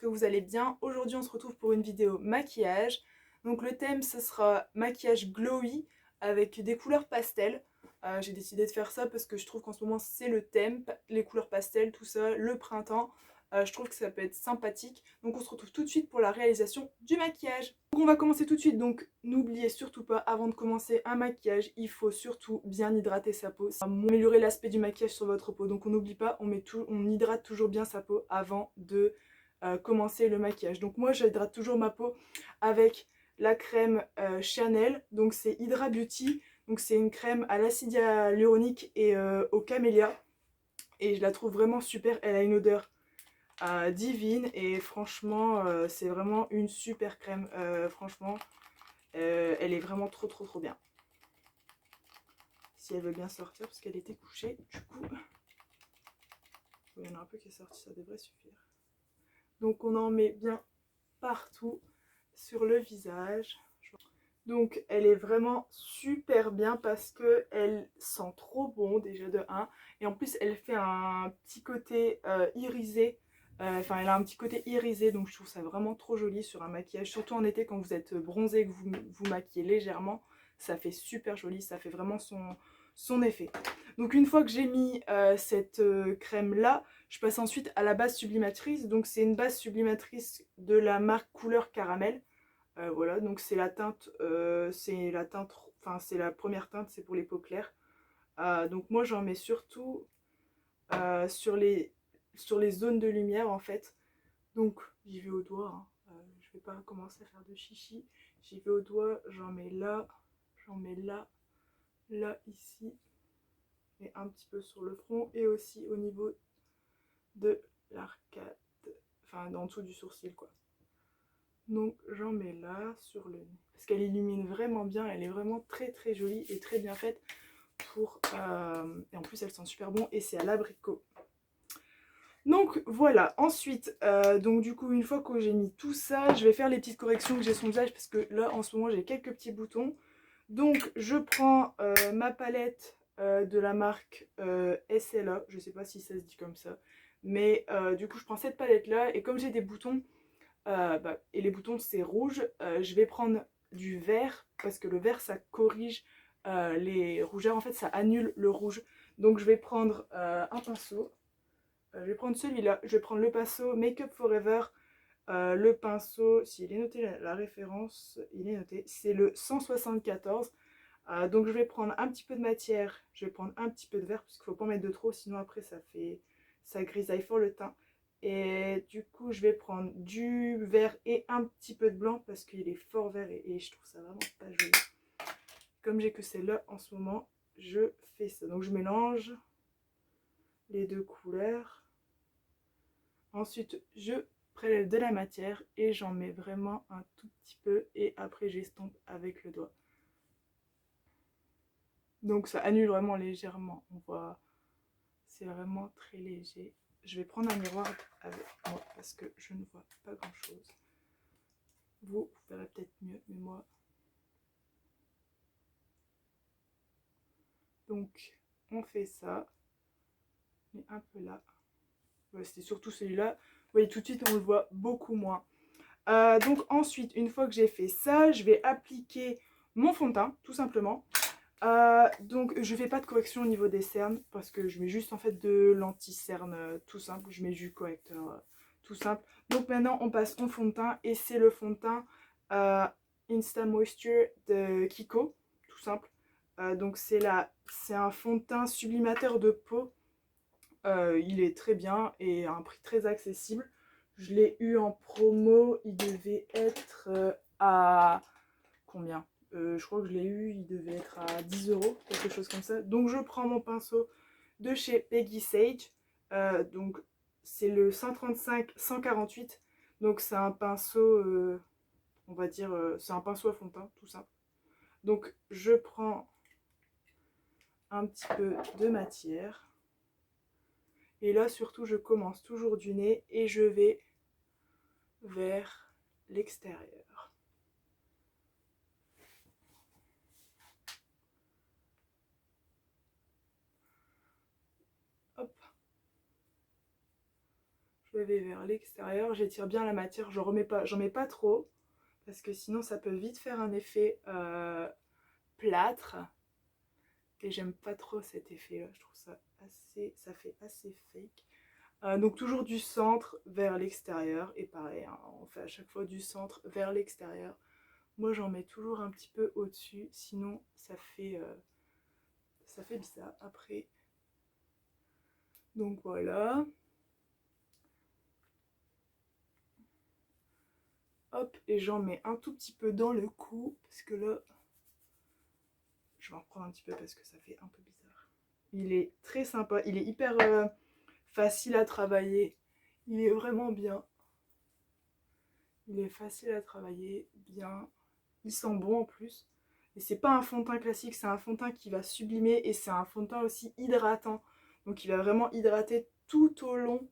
que vous allez bien. Aujourd'hui on se retrouve pour une vidéo maquillage. Donc le thème ce sera maquillage glowy avec des couleurs pastel. J'ai décidé de faire ça parce que je trouve qu'en ce moment c'est le thème, les couleurs pastel, tout ça, le printemps. Je trouve que ça peut être sympathique. Donc on se retrouve tout de suite pour la réalisation du maquillage. Donc on va commencer tout de suite. Donc n'oubliez surtout pas, avant de commencer un maquillage, il faut surtout bien hydrater sa peau. Ça va améliorer l'aspect du maquillage sur votre peau. Donc on n'oublie pas, on hydrate toujours bien sa peau avant de commencer le maquillage. Donc moi j'hydrate toujours ma peau avec la crème Chanel. Donc c'est Hydra Beauty. Donc c'est une crème à l'acide hyaluronique et au camélia. Et je la trouve vraiment super. Elle a une odeur divine et franchement c'est vraiment une super crème. Franchement elle est vraiment trop bien. Si elle veut bien sortir parce qu'elle était couchée, du coup il y en a un peu qui est sorti, ça devrait suffire. Donc on en met bien partout sur le visage. Donc elle est vraiment super bien parce que elle sent trop bon déjà de 1. Et en plus elle fait un petit côté irisé. Enfin elle a un petit côté irisé, donc je trouve ça vraiment trop joli sur un maquillage. Surtout en été quand vous êtes bronzé et que vous vous maquillez légèrement. Ça fait super joli, ça fait vraiment son effet. Donc une fois que j'ai mis cette crème là, je passe ensuite à la base sublimatrice. Donc c'est une base sublimatrice de la marque Couleur Caramel. Voilà, donc c'est la teinte, enfin c'est la première teinte, c'est pour les peaux claires. Donc moi j'en mets surtout sur les zones de lumière en fait. Donc j'y vais au doigt, hein. Je vais pas commencer à faire de chichi. J'y vais au doigt, j'en mets là, j'en mets là, là ici, et un petit peu sur le front et aussi au niveau de l'arcade, enfin en dessous du sourcil quoi. Donc j'en mets là sur le nez parce qu'elle illumine vraiment bien, elle est vraiment très jolie et très bien faite pour et en plus elle sent super bon et c'est à l'abricot. Donc voilà, ensuite donc du coup une fois que j'ai mis tout ça, je vais faire les petites corrections que j'ai sur le visage parce que là en ce moment j'ai quelques petits boutons. Donc je prends ma palette de la marque SLA, je sais pas si ça se dit comme ça, mais du coup je prends cette palette là et comme j'ai des boutons et les boutons c'est rouge, je vais prendre du vert parce que le vert ça corrige les rougeurs, en fait ça annule le rouge. Donc je vais prendre un pinceau, je vais prendre celui-là, je vais prendre le pinceau Make Up Forever. Le pinceau, s'il est noté la référence, il est noté, c'est le 174. Donc je vais prendre un petit peu de matière, je vais prendre un petit peu de vert parce qu'il ne faut pas en mettre de trop, sinon après ça grisaille fort le teint. Et du coup je vais prendre du vert et un petit peu de blanc parce qu'il est fort vert et je trouve ça vraiment pas joli. Comme j'ai que celle-là en ce moment, je fais ça. Donc je mélange les deux couleurs. Ensuite je prélève de la matière et j'en mets vraiment un tout petit peu et après j'estompe avec le doigt. Donc ça annule vraiment légèrement, on voit, c'est vraiment très léger. Je vais prendre un miroir avec moi parce que je ne vois pas grand chose. Vous verrez peut-être mieux, mais moi. Donc on fait ça, mais un peu là. Ouais, c'était surtout celui-là. Vous voyez tout de suite on le voit beaucoup moins. Donc ensuite, une fois que j'ai fait ça, je vais appliquer mon fond de teint, tout simplement. Donc je fais pas de correction au niveau des cernes parce que je mets juste en fait de l'anti-cerne tout simple, je mets du correcteur tout simple. Donc maintenant on passe au fond de teint et c'est le fond de teint Insta Moisture de Kiko, tout simple. Donc c'est un fond de teint sublimateur de peau. Il est très bien et à un prix très accessible. Je l'ai eu en promo, il devait être à combien, je crois que je l'ai eu, il devait être à 10 euros, quelque chose comme ça. Donc je prends mon pinceau de chez Peggy Sage. Donc c'est le 135-148. Donc c'est un pinceau, on va dire, c'est un pinceau à fond de teint, tout simple. Donc je prends un petit peu de matière. Et là surtout je commence toujours du nez et je vais vers l'extérieur. vais vers l'extérieur, j'étire bien la matière, j'en mets pas trop, parce que sinon ça peut vite faire un effet plâtre. Et j'aime pas trop cet effet là, je trouve ça fait assez fake. Donc toujours du centre vers l'extérieur, et pareil, hein, on fait à chaque fois du centre vers l'extérieur. Moi j'en mets toujours un petit peu au-dessus, sinon ça fait bizarre après. Donc voilà. Hop, et j'en mets un tout petit peu dans le cou, parce que là, je vais en prendre un petit peu parce que ça fait un peu bizarre. Il est très sympa, il est hyper facile à travailler, il est vraiment bien. Il est facile à travailler, bien. Il sent bon en plus. Et c'est pas un fond de teint classique, c'est un fond de teint qui va sublimer et c'est un fond de teint aussi hydratant. Donc il va vraiment hydrater tout au long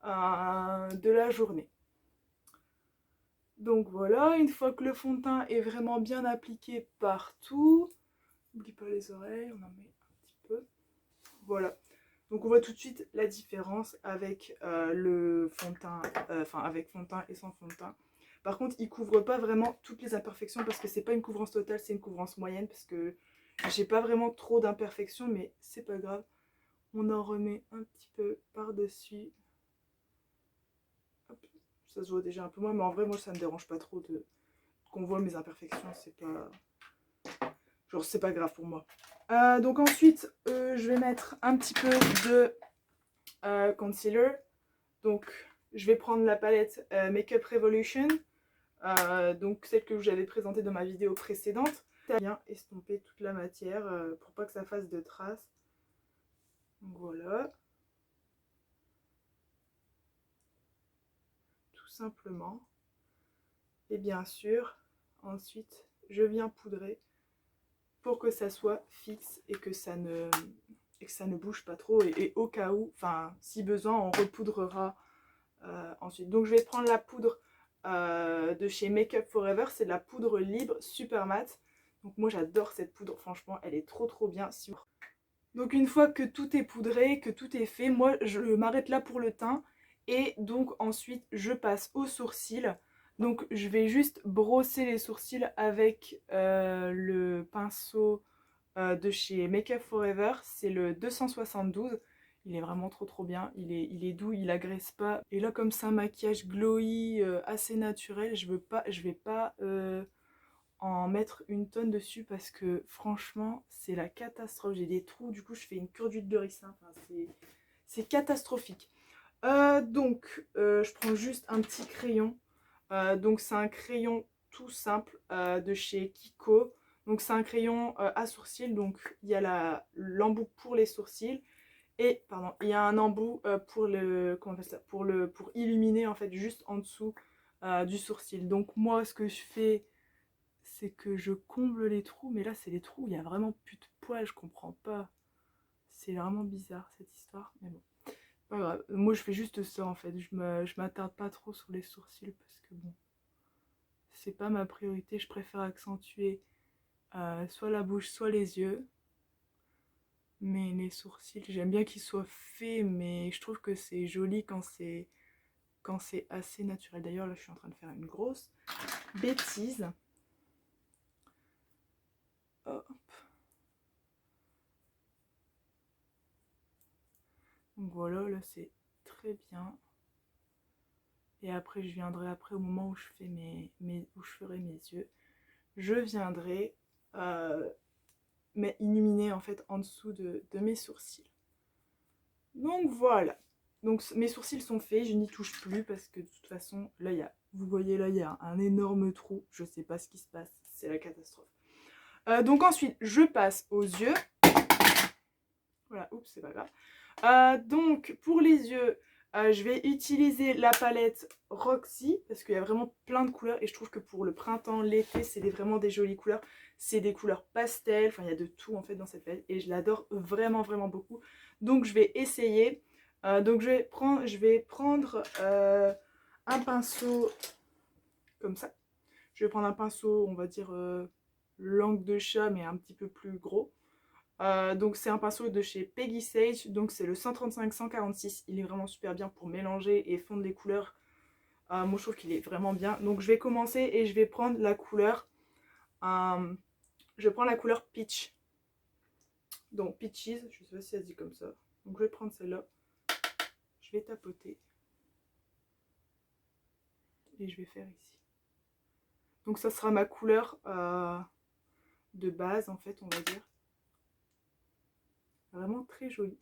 de la journée. Donc voilà, une fois que le fond de teint est vraiment bien appliqué partout, n'oublie pas les oreilles, on en met un petit peu. Voilà. Donc on voit tout de suite la différence avec le fond de teint, avec fond de teint et sans fond de teint. Par contre, il couvre pas vraiment toutes les imperfections parce que c'est pas une couvrance totale, c'est une couvrance moyenne parce que j'ai pas vraiment trop d'imperfections, mais c'est pas grave. On en remet un petit peu par-dessus. Ça se voit déjà un peu moins, mais en vrai, moi, ça me dérange pas trop qu'on voit mes imperfections. C'est pas... Genre, c'est pas grave pour moi. Donc ensuite, je vais mettre un petit peu de concealer. Donc, je vais prendre la palette Makeup Revolution. Donc celle que j'avais présentée dans ma vidéo précédente. Bien estomper toute la matière pour pas que ça fasse de traces. Donc voilà. Tout simplement. Et bien sûr, ensuite, je viens poudrer pour que ça soit fixe et que ça ne bouge pas trop. Et au cas où, enfin, si besoin, on repoudrera ensuite. Donc je vais prendre la poudre de chez Make Up For Ever. C'est de la poudre libre super mat. Donc moi j'adore cette poudre, franchement elle est trop bien. Donc une fois que tout est poudré, que tout est fait, moi je m'arrête là pour le teint. Et donc ensuite je passe aux sourcils. Donc je vais juste brosser les sourcils avec le pinceau de chez Make Up For Ever. C'est le 272. Il est vraiment trop bien, il est doux, il agresse pas. Et là comme c'est un maquillage glowy assez naturel, je vais pas en mettre une tonne dessus parce que franchement c'est la catastrophe. J'ai des trous, du coup je fais une cure d'huile de ricin, enfin, c'est catastrophique. Donc je prends juste un petit crayon. Donc c'est un crayon tout simple de chez Kiko. Donc c'est un crayon à sourcils, donc il y a l'embout pour les sourcils. Et pardon, il y a un embout pour comment on appelle ça, pour illuminer en fait juste en dessous du sourcil. Donc moi ce que je fais, c'est que je comble les trous, mais là c'est les trous où il y a vraiment plus de poils, je comprends pas. C'est vraiment bizarre cette histoire, mais bon. Pas grave. Moi je fais juste ça en fait, je m'attarde pas trop sur les sourcils parce que bon, c'est pas ma priorité, je préfère accentuer soit la bouche, soit les yeux. Mais les sourcils, j'aime bien qu'ils soient faits, mais je trouve que c'est joli quand c'est assez naturel. D'ailleurs, là, je suis en train de faire une grosse bêtise. Hop. Donc voilà, là, c'est très bien. Et après, je viendrai après, au moment où je fais où je ferai mes yeux, je viendrai illuminer en fait en dessous de mes sourcils. Donc voilà. Donc mes sourcils sont faits, je n'y touche plus parce que de toute façon, là, vous voyez là, il y a un énorme trou. Je sais pas ce qui se passe, c'est la catastrophe. Donc ensuite, je passe aux yeux. Voilà, oups, c'est pas grave. Donc pour les yeux, je vais utiliser la palette Roxy parce qu'il y a vraiment plein de couleurs et je trouve que pour le printemps, l'été, c'est vraiment des jolies couleurs. C'est des couleurs pastel, enfin il y a de tout en fait dans cette palette et je l'adore vraiment beaucoup. Donc je vais essayer. Donc je vais prendre un pinceau comme ça. Je vais prendre un pinceau, on va dire langue de chat, mais un petit peu plus gros. Donc c'est un pinceau de chez Peggy Sage, donc c'est le 135-146. Il est vraiment super bien pour mélanger et fondre les couleurs. Moi je trouve qu'il est vraiment bien. Donc je vais commencer et je vais prendre la couleur, Peach. Donc Peaches, je sais pas si ça se dit comme ça. Donc je vais prendre celle-là. Je vais tapoter. Et je vais faire ici. Donc ça sera ma couleur de base en fait, on va dire. Vraiment très jolie.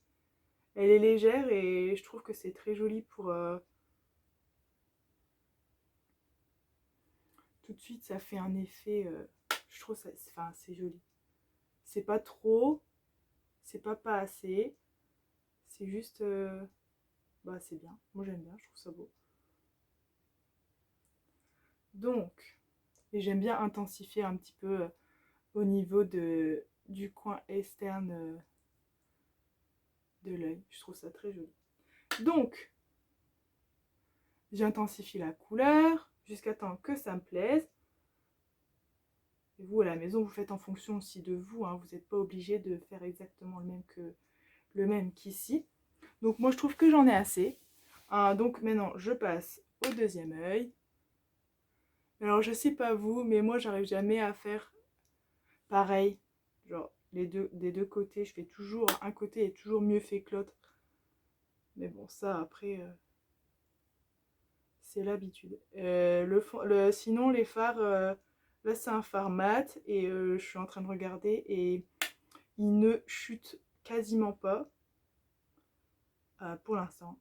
Elle est légère et je trouve que c'est très joli pour... Tout de suite ça fait un effet... je trouve ça... Enfin c'est joli. C'est pas trop, c'est pas assez. C'est juste... bah c'est bien. Moi j'aime bien, je trouve ça beau. Donc, et j'aime bien intensifier un petit peu au niveau du coin externe de l'œil. Je trouve ça très joli. Donc, j'intensifie la couleur jusqu'à temps que ça me plaise. Et vous, à la maison, vous faites en fonction aussi de vous. Hein. Vous n'êtes pas obligé de faire exactement le même qu'ici. Donc, moi, je trouve que j'en ai assez. Donc, maintenant, je passe au deuxième œil. Alors, je sais pas vous, mais moi, j'arrive jamais à faire pareil. Genre, des deux côtés, je fais toujours... Un côté est toujours mieux fait que l'autre. Mais bon, ça, après... c'est l'habitude. Sinon, les fards, là c'est un fard mat et je suis en train de regarder et il ne chute quasiment pas pour l'instant.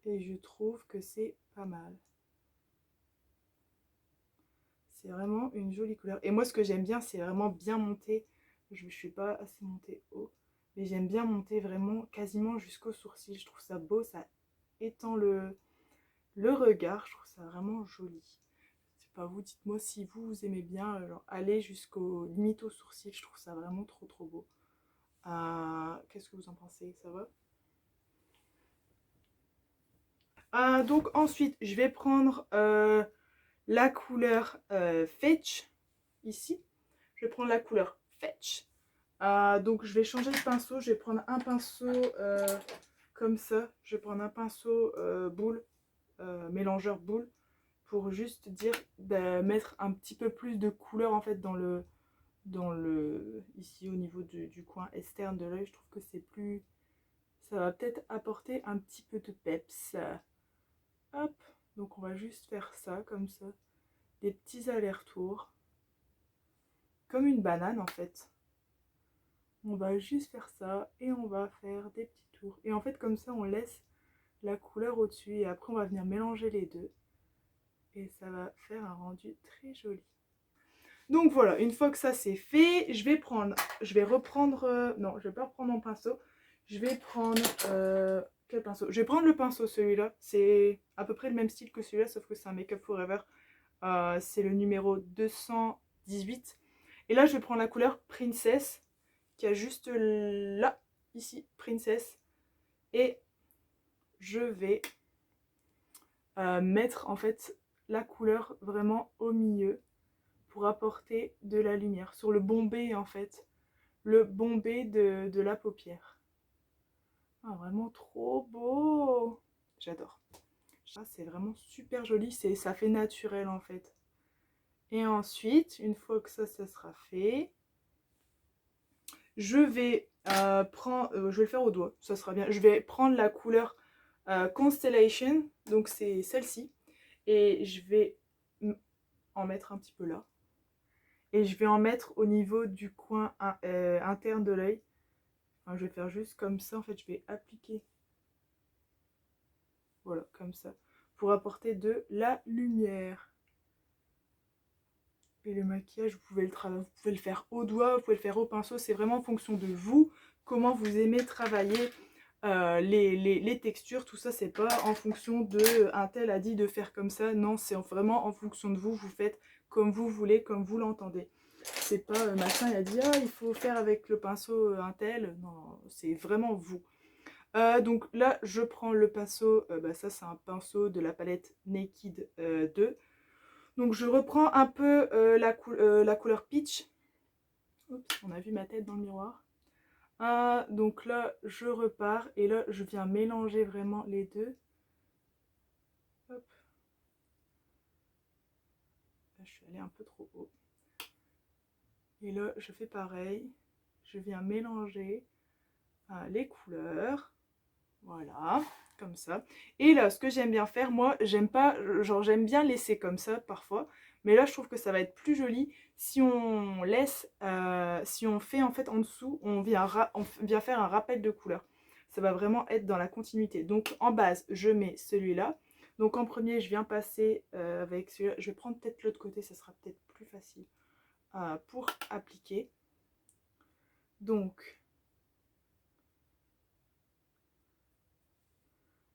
Et je trouve que c'est pas mal. C'est vraiment une jolie couleur. Et moi, ce que j'aime bien, c'est vraiment bien monter. Je ne suis pas assez montée haut. Mais j'aime bien monter vraiment quasiment jusqu'au sourcil. Je trouve ça beau, ça étend le regard. Je trouve ça vraiment joli. Pas vous, dites-moi si vous aimez bien genre, aller jusqu'au limite au sourcil, je trouve ça vraiment trop beau. Qu'est-ce que vous en pensez, ça va? Donc ensuite, je vais prendre la couleur Fetch, ici. Je vais prendre la couleur Fetch. Donc je vais changer de pinceau, je vais prendre un pinceau comme ça. Je vais prendre un pinceau boule, mélangeur boule. Pour juste dire de mettre un petit peu plus de couleur en fait ici au niveau du coin externe de l'œil. Je trouve que c'est plus, ça va peut-être apporter un petit peu de peps. Hop, donc on va juste faire ça comme ça, des petits allers-retours comme une banane en fait. On va juste faire ça et on va faire des petits tours et en fait comme ça on laisse la couleur au-dessus et après on va venir mélanger les deux et ça va faire un rendu très joli. Donc voilà, une fois que ça c'est fait, je vais reprendre, non, je vais pas reprendre mon pinceau. Je vais prendre, quel pinceau? Je vais prendre le pinceau, celui-là. C'est à peu près le même style que celui-là, sauf que c'est un Make Up Forever. C'est le numéro 218. Et là, je vais prendre la couleur Princess, qui a juste là, ici, Princess. Et je vais mettre en fait la couleur vraiment au milieu, pour apporter de la lumière sur le bombé en fait, le bombé de la paupière. Vraiment trop beau, j'adore. C'est vraiment super joli, ça fait naturel en fait. Et ensuite, une fois que ça sera fait, je vais je vais le faire au doigt, ça sera bien. Je vais prendre la couleur Constellation, donc c'est celle-ci, et je vais en mettre un petit peu là. Et je vais en mettre au niveau du coin interne de l'œil. Enfin, je vais faire juste comme ça. En fait, je vais appliquer. Voilà, comme ça. Pour apporter de la lumière. Et le maquillage, vous pouvez le faire au doigt, vous pouvez le faire au pinceau. C'est vraiment en fonction de vous. Comment vous aimez travailler les textures. Tout ça, c'est pas en fonction de un tel a dit de faire comme ça. Non, c'est vraiment en fonction de vous. Vous faites comme vous voulez, comme vous l'entendez. C'est pas machin, il a dit il faut faire avec le pinceau un tel. Non, c'est vraiment vous. Donc là, je prends le pinceau, ça c'est un pinceau de la palette Naked 2. Donc je reprends un peu la couleur Peach. Oups, on a vu ma tête dans le miroir. Donc là, je repars et là, je viens mélanger vraiment les deux. Hop. Là, je suis allée un peu trop haut. Et là, je fais pareil. Je viens mélanger les couleurs. Voilà, comme ça. Et là, ce que j'aime bien faire, moi, j'aime pas, genre j'aime bien laisser comme ça parfois. Mais là, je trouve que ça va être plus joli si on laisse, si on fait en fait en dessous, on vient faire un rappel de couleurs. Ça va vraiment être dans la continuité. Donc en base, je mets celui-là. Donc en premier, je viens passer avec celui-là. Je vais prendre peut-être l'autre côté, ça sera peut-être plus facile pour appliquer. Donc,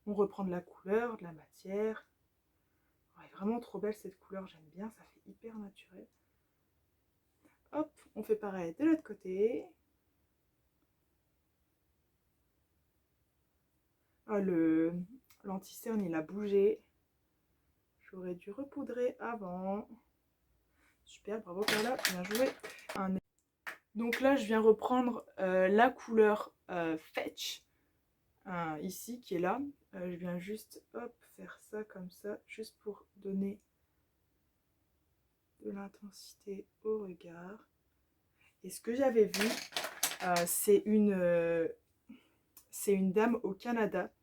on reprend de la couleur, de la matière. Elle est vraiment trop belle cette couleur, j'aime bien, ça fait hyper naturel. Hop, on fait pareil de l'autre côté. Ah, l'anti-cerne il a bougé. J'aurais dû repoudrer avant. Super, bravo Carla, bien joué. Donc là, je viens reprendre la couleur Fetch, ici, qui est là. Je viens juste, hop, faire ça comme ça, juste pour donner de l'intensité au regard. Et ce que j'avais vu, c'est une dame au Canada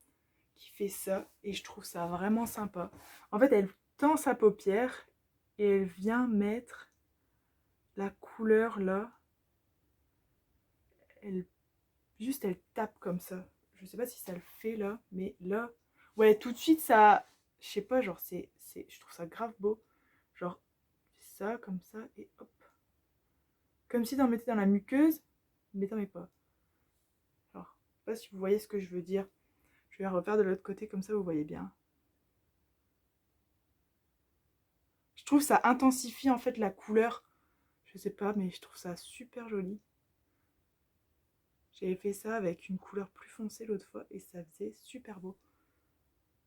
qui fait ça et je trouve ça vraiment sympa. En fait, elle tend sa paupière et elle vient mettre la couleur là. Juste elle tape comme ça. Je sais pas si ça le fait là, mais là, ouais, tout de suite ça, je sais pas, genre je trouve ça grave beau. Genre ça comme ça et hop. Comme si t'en mettais dans la muqueuse, mais t'en mets pas. Alors, je sais pas si vous voyez ce que je veux dire. Je vais refaire de l'autre côté comme ça vous voyez bien. Je trouve ça intensifie en fait la couleur. Je sais pas, mais je trouve ça super joli. J'avais fait ça avec une couleur plus foncée l'autre fois et ça faisait super beau.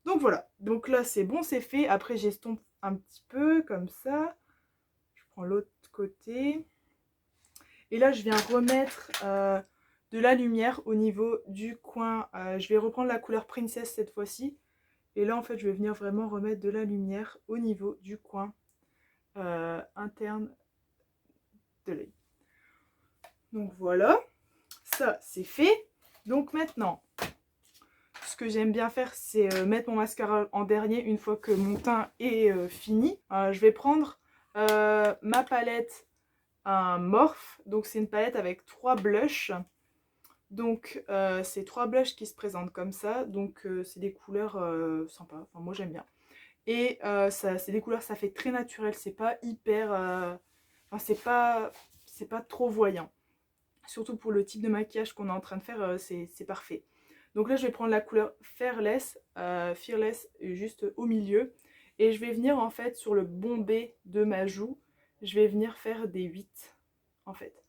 Donc voilà, donc là c'est bon, c'est fait. Après j'estompe un petit peu comme ça. Je prends l'autre côté. Et là je viens remettre de la lumière au niveau du coin. Je vais reprendre la couleur Princess cette fois-ci. Et là en fait je vais venir vraiment remettre de la lumière au niveau du coin interne de l'œil. Donc voilà, ça c'est fait. Donc maintenant, ce que j'aime bien faire, c'est mettre mon mascara en dernier une fois que mon teint est fini. Je vais prendre ma palette, un Morphe. Donc c'est une palette avec 3 blushs. Donc c'est 3 blushs qui se présentent comme ça. Donc c'est des couleurs sympas. Enfin moi j'aime bien. Et c'est des couleurs, ça fait très naturel. C'est pas hyper... Enfin c'est pas trop voyant. Surtout pour le type de maquillage qu'on est en train de faire, c'est parfait. Donc là, je vais prendre la couleur Fearless juste au milieu. Et je vais venir en fait sur le bombé de ma joue, je vais venir faire des 8 en fait.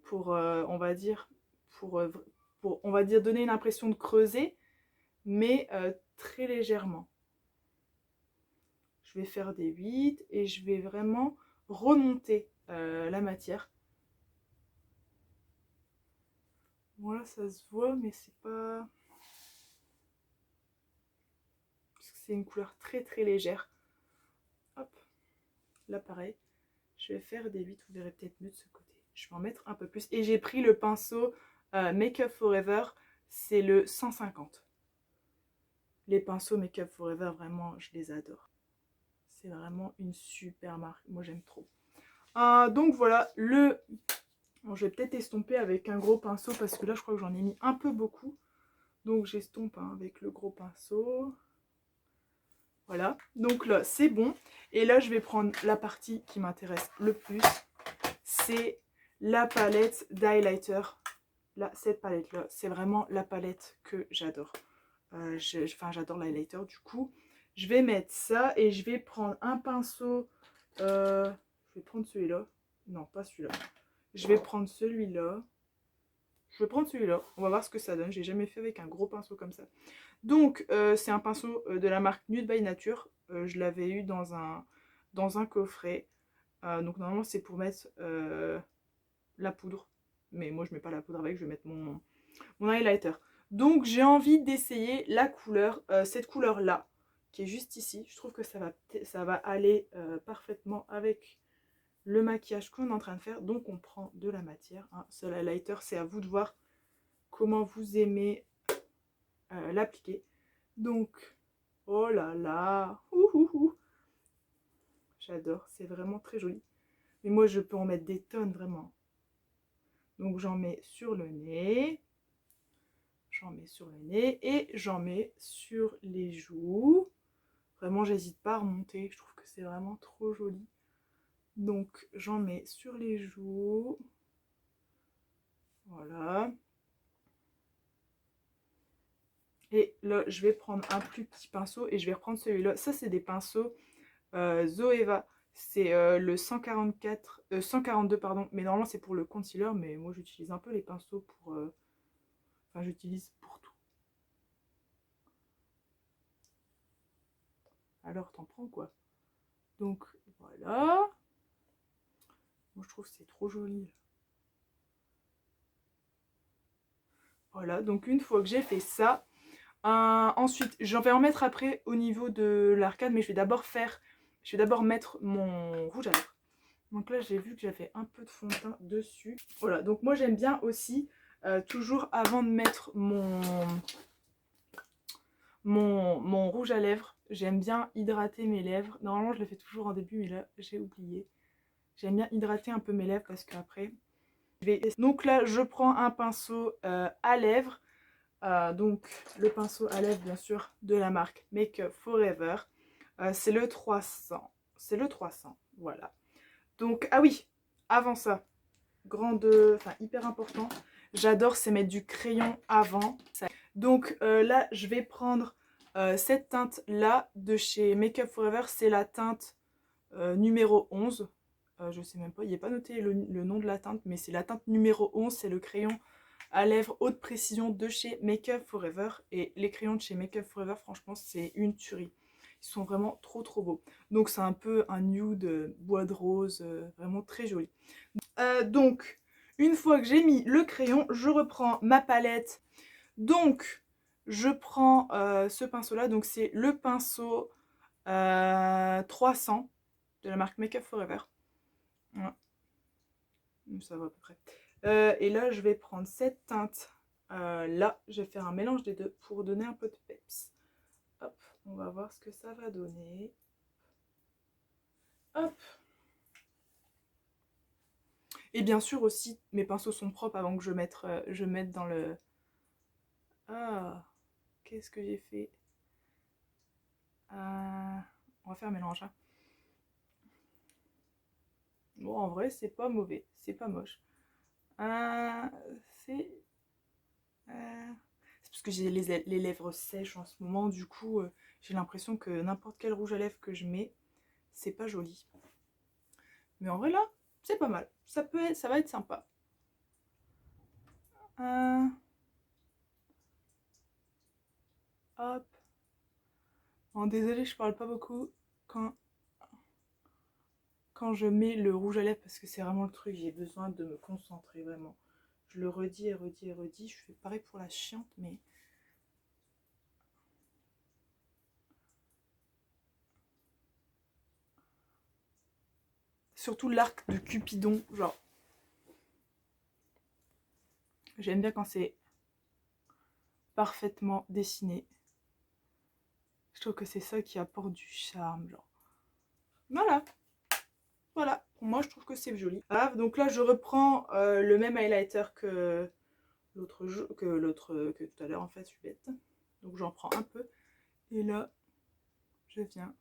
Pour, on va dire, on va dire donner une impression de creuser, mais très légèrement. Je vais faire des 8 et je vais vraiment remonter la matière. Voilà, ça se voit, mais c'est pas... Parce que c'est une couleur très très légère. Hop, là pareil. Je vais faire des 8, vous verrez peut-être mieux de ce côté. Je vais en mettre un peu plus. Et j'ai pris le pinceau Make Up Forever, c'est le 150. Les pinceaux Make Up Forever, vraiment, je les adore. C'est vraiment une super marque, moi j'aime trop. Donc voilà, bon, je vais peut-être estomper avec un gros pinceau parce que là je crois que j'en ai mis un peu beaucoup. Donc j'estompe avec le gros pinceau. Voilà, donc là c'est bon. Et là je vais prendre la partie qui m'intéresse le plus. C'est la palette d'highlighter. Là, cette palette là, c'est vraiment la palette que j'adore. J'adore l'highlighter du coup. Je vais mettre ça et je vais prendre un pinceau. Je vais prendre celui-là. Non, pas celui-là. Je vais prendre celui-là. Je vais prendre celui-là. On va voir ce que ça donne. J'ai jamais fait avec un gros pinceau comme ça. Donc, c'est un pinceau de la marque Nude by Nature. Je l'avais eu dans un coffret. Donc, normalement, c'est pour mettre la poudre. Mais moi je mets pas la poudre avec, je vais mettre mon highlighter. Donc j'ai envie d'essayer la couleur, cette couleur là, qui est juste ici. Je trouve que ça va aller parfaitement avec le maquillage qu'on est en train de faire. Donc on prend de la matière, hein. Ce highlighter, c'est à vous de voir comment vous aimez l'appliquer. Donc, oh là là, j'adore, c'est vraiment très joli. Mais moi je peux en mettre des tonnes vraiment. Donc j'en mets sur le nez. J'en mets sur le nez et j'en mets sur les joues. Vraiment, j'hésite pas à remonter. Je trouve que c'est vraiment trop joli. Donc, j'en mets sur les joues. Voilà. Et là, je vais prendre un plus petit pinceau et je vais reprendre celui-là. Ça, c'est des pinceaux Zoeva. C'est le 142, pardon. Mais normalement, c'est pour le concealer. Mais moi, j'utilise un peu les pinceaux pour... Enfin, j'utilise pour tout. Alors, t'en prends quoi? Donc, voilà. Moi, je trouve que c'est trop joli. Voilà, donc une fois que j'ai fait ça, ensuite, j'en vais en mettre après au niveau de l'arcade, mais je vais d'abord mettre mon rouge à lèvres. Donc là, j'ai vu que j'avais un peu de fond de teint dessus. Voilà, donc moi, j'aime bien aussi, toujours avant de mettre mon rouge à lèvres, j'aime bien hydrater mes lèvres. Normalement, je le fais toujours en début, mais là, j'ai oublié. J'aime bien hydrater un peu mes lèvres parce qu'après... Donc là, je prends un pinceau à lèvres. Donc le pinceau à lèvres, bien sûr, de la marque Make Up Forever. C'est le 300. C'est le 300, voilà. Donc, ah oui, avant ça, hyper important, j'adore, c'est mettre du crayon avant. Donc là, je vais prendre cette teinte-là de chez Make Up Forever. C'est la teinte numéro 11. Je sais même pas, il n'est pas noté le nom de la teinte, mais c'est la teinte numéro 11. C'est le crayon à lèvres haute précision de chez Make Up Forever. Et les crayons de chez Make Up Forever, franchement, c'est une tuerie. Ils sont vraiment trop trop beaux. Donc c'est un peu un nude bois de rose, vraiment très joli. Donc, une fois que j'ai mis le crayon, je reprends ma palette. Donc, je prends ce pinceau-là. Donc c'est le pinceau 300 de la marque Make Up Forever. Ouais. Ça va à peu près. Et là, je vais prendre cette teinte là. Je vais faire un mélange des deux pour donner un peu de peps. Hop, on va voir ce que ça va donner. Hop. Et bien sûr aussi, mes pinceaux sont propres avant que je mette dans le... Ah, qu'est-ce que j'ai fait? On va faire un mélange. Hein. Bon, en vrai, c'est pas mauvais, c'est pas moche. C'est parce que j'ai les lèvres sèches en ce moment, du coup, j'ai l'impression que n'importe quel rouge à lèvres que je mets, c'est pas joli. Mais en vrai, là, c'est pas mal. Ça va être sympa. Hop. Bon, désolée, je parle pas beaucoup quand je mets le rouge à lèvres parce que c'est vraiment le truc, j'ai besoin de me concentrer vraiment. Je le redis et redis et redis. Je fais pareil pour la chiante, mais... Surtout l'arc de Cupidon, genre... J'aime bien quand c'est parfaitement dessiné. Je trouve que c'est ça qui apporte du charme, genre. Voilà. Voilà. Pour moi, je trouve que c'est joli. Ah, donc là, je reprends le même highlighter que que tout à l'heure, en fait, je suis bête. Donc j'en prends un peu. Et là, je viens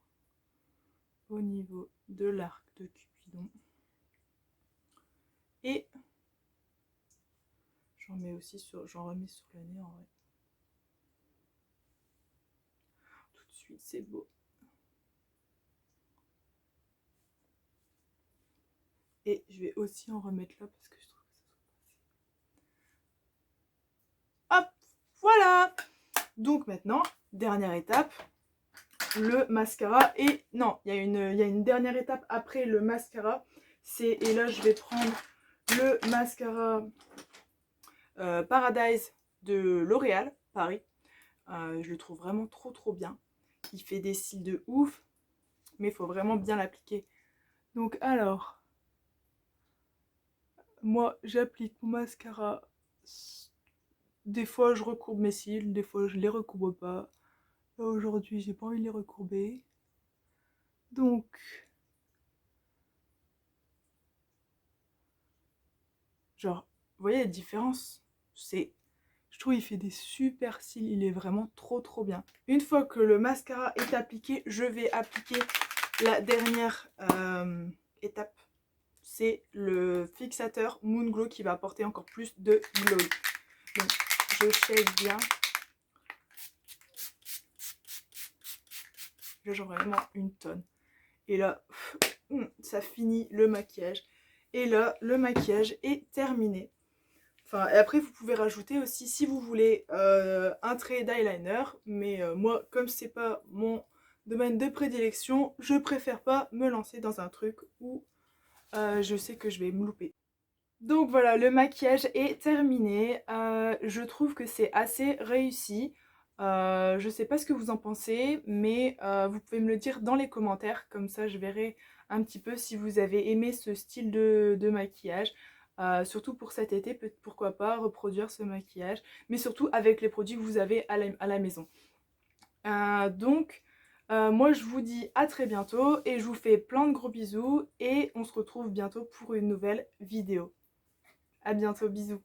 au niveau de l'arc de Cupidon. Et j'en remets sur le nez en vrai. Tout de suite, c'est beau. Et je vais aussi en remettre là parce que je trouve que ça soit passé. Hop, voilà. Donc maintenant, dernière étape, le mascara. Et non, il y a une dernière étape après le mascara. Et là, je vais prendre le mascara Paradise de L'Oréal Paris. Je le trouve vraiment trop bien. Il fait des cils de ouf, mais il faut vraiment bien l'appliquer. Donc alors, moi j'applique mon mascara. Des fois je recourbe mes cils, des fois je les recourbe pas. Là aujourd'hui j'ai pas envie de les recourber. Donc, genre, vous voyez la différence? Je trouve il fait des super cils, il est vraiment trop bien. Une fois que le mascara est appliqué, je vais appliquer la dernière étape. C'est le fixateur Moon Glow qui va apporter encore plus de glow. Donc, je shake bien. Là, j'en ai vraiment une tonne. Et là, ça finit le maquillage. Et là, le maquillage est terminé. Enfin, et après, vous pouvez rajouter aussi, si vous voulez, un trait d'eyeliner. Mais moi, comme c'est pas mon domaine de prédilection, je préfère pas me lancer dans un truc où je sais que je vais me louper. Donc voilà, le maquillage est terminé. Je trouve que c'est assez réussi. Je sais pas ce que vous en pensez, mais vous pouvez me le dire dans les commentaires. Comme ça, je verrai un petit peu si vous avez aimé ce style de maquillage. Surtout pour cet été, pourquoi pas reproduire ce maquillage. Mais surtout avec les produits que vous avez à la maison. Donc, moi je vous dis à très bientôt et je vous fais plein de gros bisous. Et on se retrouve bientôt pour une nouvelle vidéo. À bientôt, bisous.